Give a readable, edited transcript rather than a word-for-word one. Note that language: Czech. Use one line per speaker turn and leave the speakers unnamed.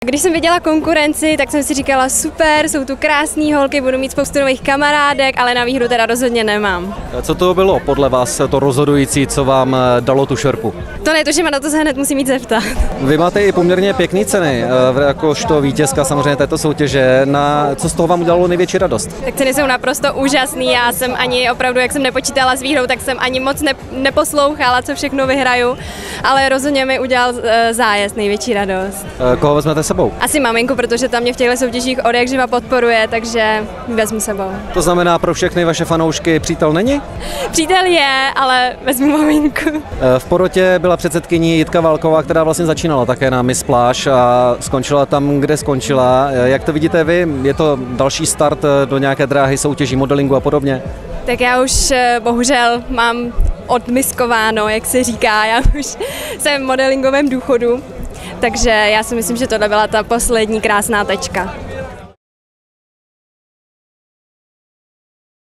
Když jsem viděla konkurenci, tak jsem si říkala super, jsou tu krásné holky, budu mít spoustu nových kamarádek, ale na výhru teda rozhodně nemám.
Co to bylo podle vás to rozhodující, co vám dalo tu šerpu?
To netuším a na to se hned musím jít zeptat.
Vy máte i poměrně pěkné ceny, jakožto vítězka samozřejmě této soutěže. Co z toho vám udělalo největší radost?
Tak ceny jsou naprosto úžasný, já jsem ani opravdu, jak jsem nepočítala s výhrou, tak jsem ani moc neposlouchala, co všechno vyhraju, ale rozhodně mi udělal zájezd největší radost.
Koho vezmete sebou?
Asi maminku, protože tam mě v těchto soutěžích od jak živa podporuje, takže vezmu sebou.
To znamená, pro všechny vaše fanoušky přítel není?
Přítel je, ale vezmu maminku.
V porotě byla předsedkyní Jitka Válková, která vlastně začínala také na Miss Pláž a skončila tam, kde skončila. Jak to vidíte vy? Je to další start do nějaké dráhy soutěží, modelingu a podobně?
Tak já už bohužel mám odmiskováno, jak se říká, já už jsem v modelingovém důchodu, takže já si myslím, že tohle byla ta poslední krásná tečka.